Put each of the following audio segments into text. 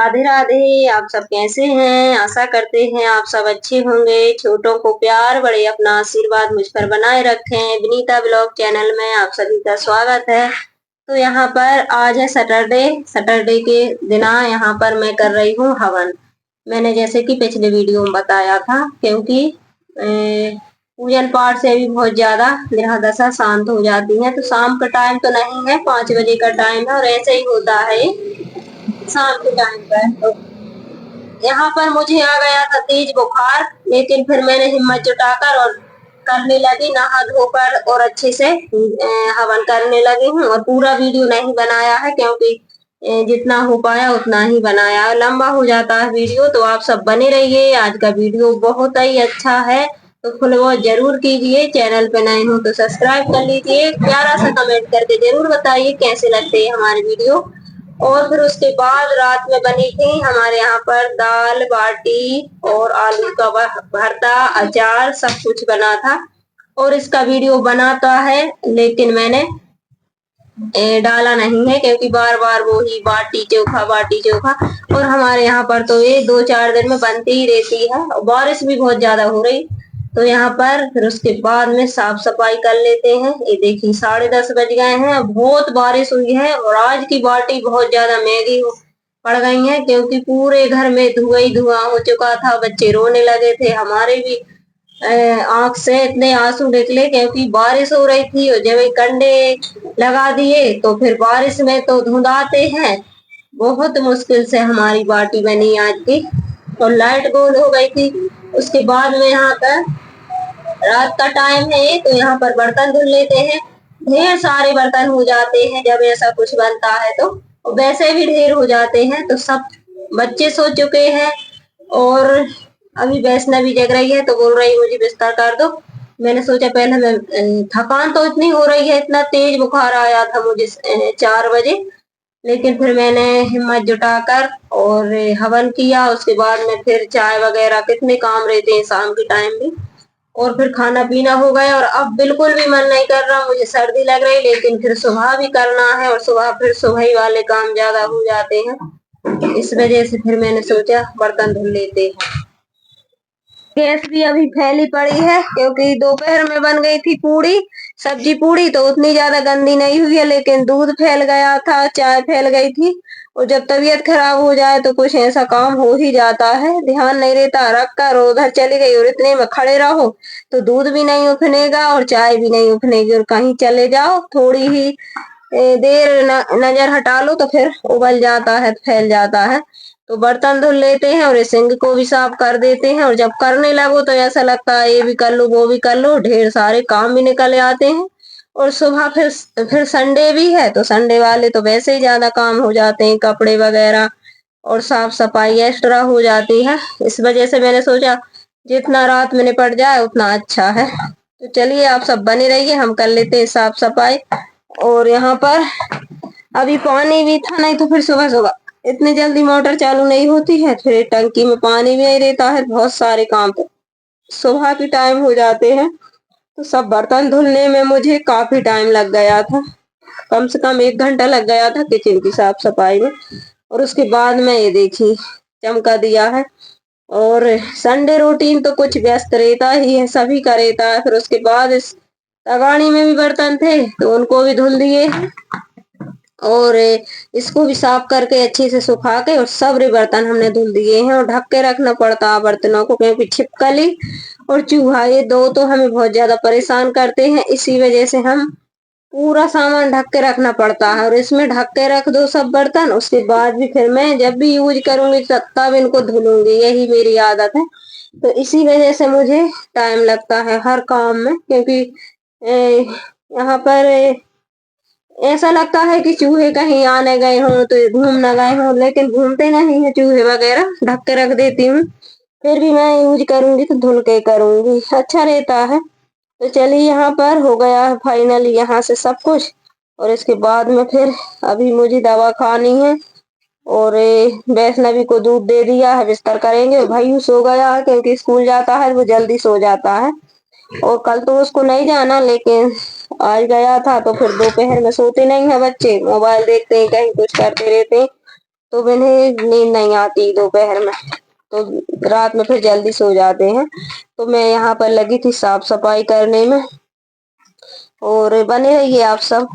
राधे राधे। आप सब कैसे हैं? आशा करते हैं आप सब अच्छे होंगे। छोटों को प्यार, बड़े अपना आशीर्वाद मुझ पर बनाए रखें। विनीता ब्लॉग चैनल में आप सभी का स्वागत है। तो यहाँ पर आज है सैटरडे। सैटरडे के दिना यहाँ पर मैं कर रही हूँ हवन। मैंने जैसे कि पिछले वीडियो में बताया था, क्योंकि पूजन पाठ से भी बहुत ज्यादा ग्रह दशा शांत हो जाती है। तो शाम का टाइम तो नहीं है, 5 बजे का टाइम है और ऐसे ही होता है शाम के टाइम पर। तो यहाँ पर मुझे आ गया था तेज बुखार, लेकिन फिर मैंने हिम्मत जुटाकर और करने लगी, नहा धोकर और अच्छे से हवन करने लगी हूँ। और पूरा वीडियो नहीं बनाया है, क्योंकि जितना हो पाया उतना ही बनाया है। लंबा हो जाता है वीडियो, तो आप सब बने रहिए। आज का वीडियो बहुत ही अच्छा है, तो फुल वॉच जरूर कीजिए। चैनल पे नए हो तो सब्सक्राइब कर लीजिए। प्यारा सा कमेंट करके जरूर बताइए कैसे लगते हैं हमारे वीडियो। और फिर उसके बाद रात में बनी थी हमारे यहाँ पर दाल बाटी और आलू का भरता, अचार, सब कुछ बना था। और इसका वीडियो बनाता है, लेकिन मैंने डाला नहीं है, क्योंकि बार बार वो ही बाटी चोखा बाटी चोखा। और हमारे यहाँ पर तो ये 2-4 दिन में बनती ही रहती है, और बारिश भी बहुत ज्यादा हो रही। तो यहाँ पर फिर उसके बाद में साफ सफाई कर लेते हैं। ये देखिए 10:30 बज गए हैं, बहुत बारिश हुई है। और आज की बाटी बहुत ज्यादा महंगी पड़ गई है, क्योंकि पूरे घर में धुआं ही धुआं हो चुका था। बच्चे रोने लगे थे, हमारे भी आंख से इतने आंसू निकले, क्योंकि बारिश हो रही थी। और जब कंडे लगा दिए तो फिर बारिश में तो धुंधाते हैं। बहुत मुश्किल से हमारी बाटी बनी आज की। और लाइट गोल हो गई थी। उसके बाद में यहाँ पर रात का टाइम है, तो यहाँ पर बर्तन धुल लेते हैं। ढेर सारे बर्तन हो जाते हैं जब ऐसा कुछ बनता है, तो वैसे भी ढेर हो जाते हैं। तो सब बच्चे सो चुके हैं, और अभी वैष्णवी जग रही है, तो बोल रही मुझे बिस्तर कर दो। मैंने सोचा पहले मैं थकान तो इतनी हो रही है, इतना तेज बुखार आया था मुझे 4 बजे। लेकिन फिर मैंने हिम्मत जुटाकर और हवन किया। उसके बाद में फिर चाय वगैरह, कितने काम रहते हैं शाम के टाइम भी। और फिर खाना पीना हो गया, और अब बिल्कुल भी मन नहीं कर रहा, मुझे सर्दी लग रही। लेकिन फिर सुबह भी करना है, और सुबह ही वाले काम ज्यादा हो जाते हैं। इस वजह से फिर मैंने सोचा बर्तन धुल लेते हैं। गैस भी अभी फैली पड़ी है, क्योंकि दोपहर में बन गई थी पूड़ी, सब्जी पूड़ी, तो उतनी ज्यादा गंदी नहीं हुई है। लेकिन दूध फैल गया था, चाय फैल गई थी। और जब तबीयत खराब हो जाए तो कुछ ऐसा काम हो ही जाता है, ध्यान नहीं रहता, रख कर उधर चली गई। और इतने में खड़े रहो तो दूध भी नहीं उफनेगा और चाय भी नहीं उफनेगी। और कहीं चले जाओ, थोड़ी ही देर नजर हटा लो तो फिर उबल जाता है, फैल जाता है। तो बर्तन धुल लेते हैं और सिंक को भी साफ कर देते हैं। और जब करने लगो तो ऐसा लगता है ये भी कर लो वो भी कर लो, ढेर सारे काम भी निकल आते हैं। और सुबह फिर संडे भी है, तो संडे वाले तो वैसे ही ज्यादा काम हो जाते हैं, कपड़े वगैरह और साफ सफाई एक्स्ट्रा हो जाती है। इस वजह से मैंने सोचा जितना रात में निपट जाए उतना अच्छा है। तो चलिए आप सब बने रहिए, हम कर लेते हैं साफ सफाई। और यहाँ पर अभी पानी भी था, नहीं तो फिर सुबह सुबह इतनी जल्दी मोटर चालू नहीं होती है। फिर टंकी में पानी भी नहीं रहता है, बहुत सारे काम तो सुबह के टाइम हो जाते हैं। तो सब बर्तन धुलने में मुझे काफी टाइम लग गया था, कम से कम 1 घंटा लग गया था किचन की साफ सफाई में। और उसके बाद में ये देखी चमका दिया है। और संडे रूटीन तो कुछ व्यस्त रहता ही है, सभी का रहता है। फिर उसके बाद इस तगाड़ी में भी बर्तन थे, तो उनको भी धुल दिए। और इसको भी साफ करके अच्छे से सुखा के और सारे बर्तन हमने धुल दिए हैं। और ढक के रखना पड़ता है बर्तनों को, क्योंकि छिपकली और चूहा, ये दो तो हमें बहुत ज्यादा परेशान करते हैं। इसी वजह से हम पूरा सामान ढक के रखना पड़ता है। और इसमें ढक के रख दो सब बर्तन, उसके बाद भी फिर मैं जब भी यूज करूंगी तब इनको धुलूंगी, यही मेरी आदत है। तो इसी वजह से मुझे टाइम लगता है हर काम में, क्योंकि यहाँ पर ऐसा लगता है कि चूहे कहीं आने गए हों तो घूम न गए हों, लेकिन घूमते नहीं है चूहे वगैरह, ढक के रख देती हूँ। फिर भी मैं यूज करूंगी तो धुल के करूंगी, अच्छा रहता है। तो चलिए यहाँ पर हो गया है फाइनली यहाँ से सब कुछ। और इसके बाद में फिर अभी मुझे दवा खानी है। और वैष्णवी को दूध दे दिया है, बिस्तर करेंगे। भाई सो गया है, क्योंकि स्कूल जाता है, वो जल्दी सो जाता है। और कल तो उसको नहीं जाना, लेकिन आज गया था। तो फिर दोपहर में सोते नहीं है बच्चे, मोबाइल देखते हैं, कहीं कुछ करते रहते हैं। तो इन्हें नींद नहीं आती दोपहर में, तो रात में फिर जल्दी सो जाते हैं। तो मैं यहाँ पर लगी थी साफ सफाई करने में, और बने रहिए आप सब।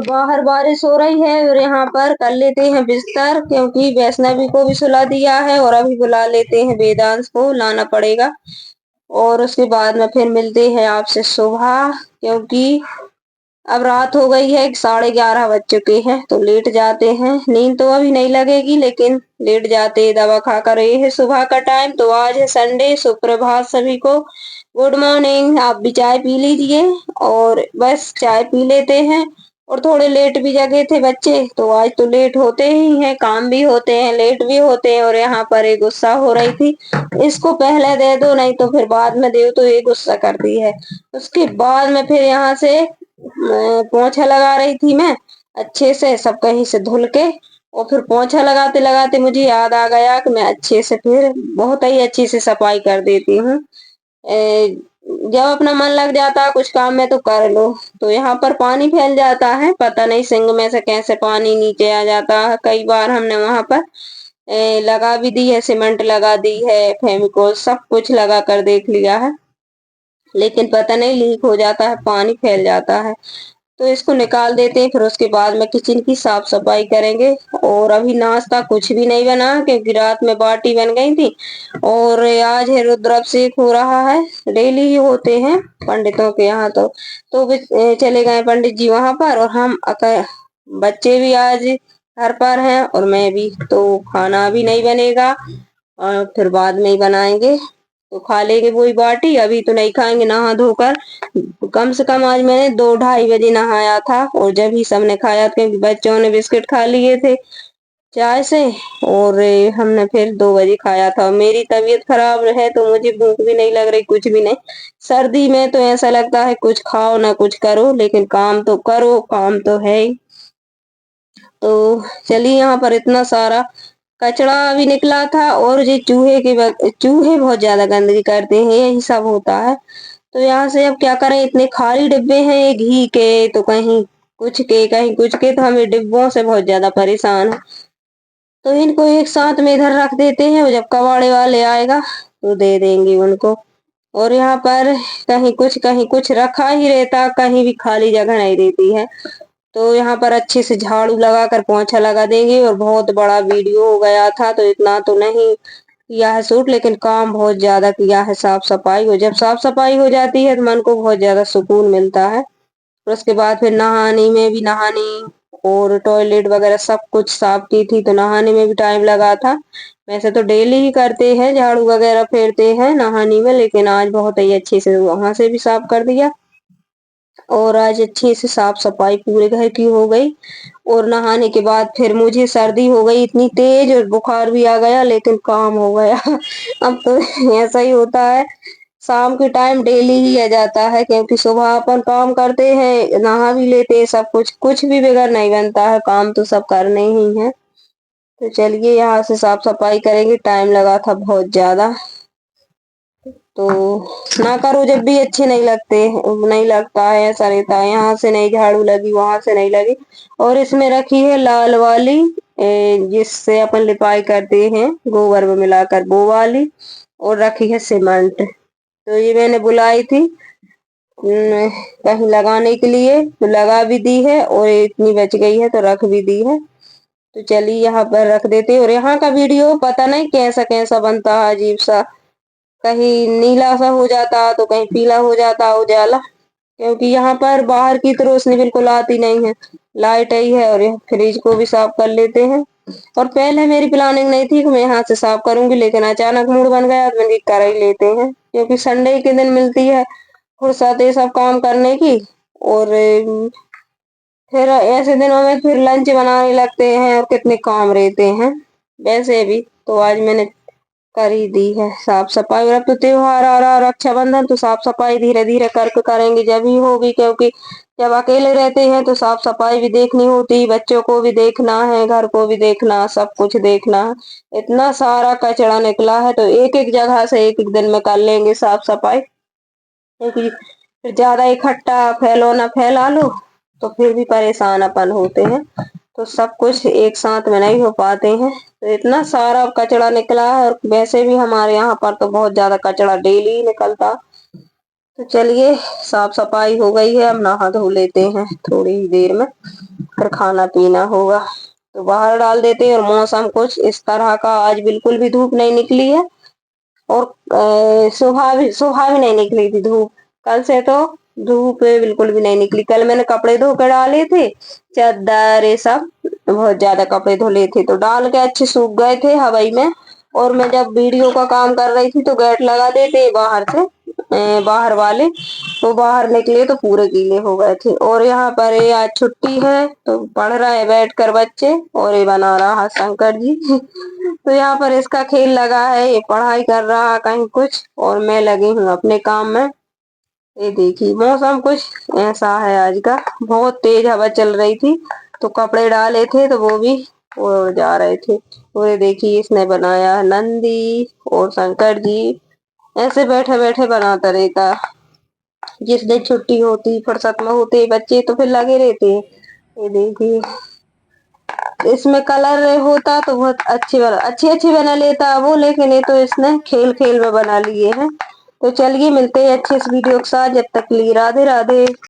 बाहर बारिश हो रही है और यहाँ पर कर लेते हैं बिस्तर, क्योंकि वैष्णवी को भी सुला दिया है और अभी बुला लेते हैं वेदांश को, लाना पड़ेगा। और उसके बाद में फिर मिलते हैं आपसे सुबह, क्योंकि अब रात हो गई है, 11:30 बज चुके हैं, तो लेट जाते हैं। नींद तो अभी नहीं लगेगी, लेकिन लेट जाते, दवा खा कर। ये है सुबह का टाइम। तो आज है संडे, सुप्रभात सभी को, गुड मॉर्निंग। आप भी चाय पी लीजिए, और बस चाय पी लेते हैं। और थोड़े लेट भी जगे थे बच्चे, तो आज तो लेट होते ही हैं, काम भी होते हैं, लेट भी होते हैं। और यहाँ पर एक गुस्सा हो रही थी, इसको पहले दे दो, नहीं तो फिर बाद में दे, तो ये गुस्सा करती है। उसके बाद में फिर यहाँ से पोछा लगा रही थी मैं, अच्छे से सब कहीं से धुल के। और फिर पोछा लगाते लगाते मुझे याद आ गया कि मैं अच्छे से फिर बहुत ही अच्छी से सफाई कर देती हूँ। जब अपना मन लग जाता है कुछ काम में तो कर लो। तो यहाँ पर पानी फैल जाता है, पता नहीं सिंक में से कैसे पानी नीचे आ जाता है। कई बार हमने वहां पर लगा भी दी है, सीमेंट लगा दी है, फेविकोल सब कुछ लगा कर देख लिया है, लेकिन पता नहीं लीक हो जाता है, पानी फैल जाता है। तो इसको निकाल देते हैं, फिर उसके बाद में किचन की साफ सफाई करेंगे। और अभी नाश्ता कुछ भी नहीं बना, क्योंकि रात में बाटी बन गई थी। और आज है रुद्राभिषेक हो रहा है, डेली ही होते हैं पंडितों के यहाँ। तो चले गए पंडित जी वहां पर, और हम बच्चे भी आज घर पर हैं, और मैं भी। तो खाना भी नहीं बनेगा, और फिर बाद में ही बनाएंगे। तो खा लेंगे वही बाटी, अभी तो नहीं खाएंगे नहा धोकर। कम से कम आज मैंने 2-2:30 बजे नहाया था, और जब ही सबने खाया, क्योंकि बच्चों ने बिस्किट खा लिए थे चाय से, और हमने फिर 2 बजे खाया था। मेरी तबीयत खराब है, तो मुझे भूख भी नहीं लग रही, कुछ भी नहीं। सर्दी में तो ऐसा लगता है कुछ खाओ ना कुछ करो, लेकिन काम तो करो, काम तो है ही। तो चलिए, यहाँ पर इतना सारा कचरा भी निकला था, और ये चूहे बहुत ज्यादा गंदगी करते हैं, यही सब होता है। तो यहाँ से अब क्या करें, इतने खाली डिब्बे हैं, ये घी के तो कहीं कुछ के कहीं कुछ के, तो हमें डिब्बों से बहुत ज्यादा परेशान है। तो इनको एक साथ में इधर रख देते हैं, और जब कबाड़े वाले आएगा तो दे देंगे उनको। और यहाँ पर कहीं कुछ रखा ही रहता, कहीं भी खाली जगह नहीं रहती है। तो यहाँ पर अच्छे से झाड़ू लगा कर पोछा लगा देंगे। और बहुत बड़ा वीडियो हो गया था, तो इतना तो नहीं किया है शूट, लेकिन काम बहुत ज्यादा किया है साफ सफाई। और जब साफ सफाई हो जाती है तो मन को बहुत ज्यादा सुकून मिलता है। और उसके बाद फिर नहाने और टॉयलेट वगैरह सब कुछ साफ की थी, तो नहाने में भी टाइम लगा था। वैसे तो डेली ही करते हैं, झाड़ू वगैरह फेरते हैं नहाने में, लेकिन आज बहुत ही अच्छे से वहां से भी साफ कर दिया। और आज अच्छे से साफ सफाई पूरे घर की हो गई। और नहाने के बाद फिर मुझे सर्दी हो गई इतनी तेज, और बुखार भी आ गया, लेकिन काम हो गया। अब तो ऐसा ही होता है, शाम के टाइम डेली ही आ जाता है, क्योंकि सुबह अपन काम करते हैं, नहा भी लेते हैं, सब कुछ भी बिगड़ नहीं बनता है, काम तो सब करने ही है। तो चलिए, यहाँ से साफ सफाई करेंगे, टाइम लगा था बहुत ज्यादा। तो ना करो जब भी अच्छे नहीं लगते, नहीं लगता है, ऐसा रहता है। यहाँ से नहीं झाड़ू लगी, वहां से नहीं लगी। और इसमें रखी है लाल वाली, जिससे अपन लिपाई करते हैं गोबर में मिलाकर, वो वाली। और रखी है सीमेंट, तो ये मैंने बुलाई थी कहीं लगाने के लिए, तो लगा भी दी है, और इतनी बच गई है तो रख भी दी है। तो चलिए, यहाँ पर रख देते हैं। और यहाँ का वीडियो पता नहीं कैसा कैसा बनता है, अजीब सा, कहीं नीला सा हो जाता तो कहीं पीला हो जाता उजाला, क्योंकि यहाँ पर बाहर की तो रोशनी बिल्कुल आती नहीं है, लाइट आई है। और यहाँ फ्रिज को भी साफ कर लेते हैं। और पहले मेरी प्लानिंग नहीं थी कि मैं यहाँ से साफ करूंगी, लेकिन अचानक मूड बन गया, तो मैंने कर ही लेते हैं, क्योंकि संडे के दिन मिलती है फुर्सत ये सब काम करने की। और फिर ऐसे दिनों में फिर लंच बनाने लगते हैं, और कितने काम रहते हैं। वैसे भी तो आज मैंने कर ही दी है साफ सफाई। अब तो त्योहार आ रहा, रक्षाबंधन, तो साफ सफाई धीरे धीरे करके करेंगे जब ही होगी, क्योंकि जब अकेले रहते हैं तो साफ सफाई भी देखनी होती, बच्चों को भी देखना है, घर को भी देखना, सब कुछ देखना है। इतना सारा कचरा निकला है तो एक एक जगह से एक एक दिन में कर लेंगे साफ सफाई, क्योंकि फिर ज्यादा इकट्ठा फैलो ना फैला लो तो फिर भी परेशान अपन होते हैं, तो सब कुछ एक साथ में नहीं हो पाते हैं। तो इतना सारा कचरा निकला है, और वैसे भी हमारे यहाँ पर तो बहुत ज्यादा कचरा डेली निकलता। तो चलिए, साफ सफाई हो गई है, अब नहा धो लेते हैं थोड़ी ही देर में, फिर खाना पीना होगा तो बाहर डाल देते हैं। और मौसम कुछ इस तरह का, आज बिल्कुल भी धूप नहीं निकली है, और सुबह भी नहीं निकली थी धूप। कल से तो धूप बिल्कुल भी नहीं निकली। कल मैंने कपड़े धो के डाले थे, चादर ये सब, बहुत ज्यादा कपड़े धुले थे तो डाल के अच्छे सूख गए थे हवाई में। और मैं जब वीडियो का काम कर रही थी तो गेट लगा देते बाहर से, बाहर वाले, तो बाहर निकले तो पूरे गीले हो गए थे। और यहाँ पर ये आज छुट्टी है तो पढ़ रहा है बैठ कर बच्चे, और ये बना रहा है शंकर जी तो यहाँ पर इसका खेल लगा है, ये पढ़ाई कर रहा है कहीं कुछ, और मैं लगी हूँ अपने काम में। ये देखिए मौसम कुछ ऐसा है आज का, बहुत तेज हवा चल रही थी तो कपड़े डाले थे तो वो भी उड़ जा रहे थे। और ये देखिए इसने बनाया है नंदी और शंकर जी, ऐसे बैठे बैठे बनाता रहता। जिस दिन छुट्टी होती, फुर्सत में होते बच्चे तो फिर लगे रहते हैं। ये देखिए इसमें कलर होता तो बहुत अच्छे अच्छे बना लेता वो, लेकिन ये तो इसने खेल खेल में बना लिए हैं। तो चलिए मिलते हैं अच्छे इस वीडियो के साथ, जब तक के लिए राधे राधे।